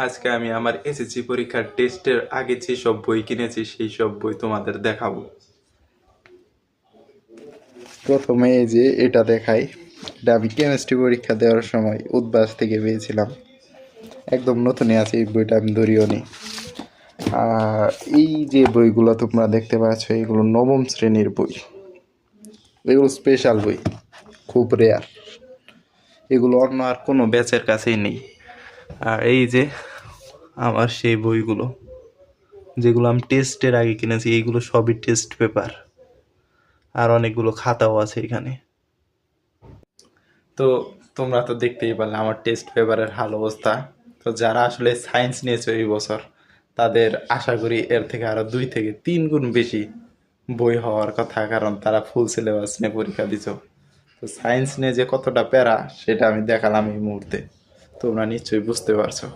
আজকে আমি আমার এসএসসি পরীক্ষার টেস্টের আগে যেসব বই কিনেছি সেই সব বই তোমাদের দেখাবো। প্রথমে এই যে এটা দেখাই, এটা আমি কেমিস্ট্রি পরীক্ষা দেওয়ার সময় উদ্বাস থেকে পেয়েছিলাম, একদম নতুনই আছে, এই বইটা আমি ধরিও নি। আর এই যে বইগুলো তোমরা দেখতে পাচ্ছ এগুলো নবম শ্রেণীর বই, এগুলো স্পেশাল বই, খুব রেয়ার, এগুলো অন্য আর কোনো ব্যাচের কাছেই নেই। আর এই যে আমার সেই বইগুলো যেগুলো আমি টেস্টের আগে কিনেছি, এইগুলো সবই টেস্ট পেপার, আর অনেকগুলো খাতাও আছে এখানে। তো তোমরা তো দেখতেই পারলে আমার টেস্ট পেপারের হাল অবস্থা। তো যারা আসলে সায়েন্স নিয়েছে এই বছর, তাদের আশা করি এর থেকে আরও 2 থেকে 3 গুণ বেশি বই হওয়ার কথা, কারণ তারা ফুল সিলেবাস নিয়ে পরীক্ষা দিছ। তো সায়েন্স নিয়ে যে কতটা প্যারা সেটা আমি দেখালাম এই মুহূর্তে, তোমরা নিশ্চয়ই বুঝতে পারছো।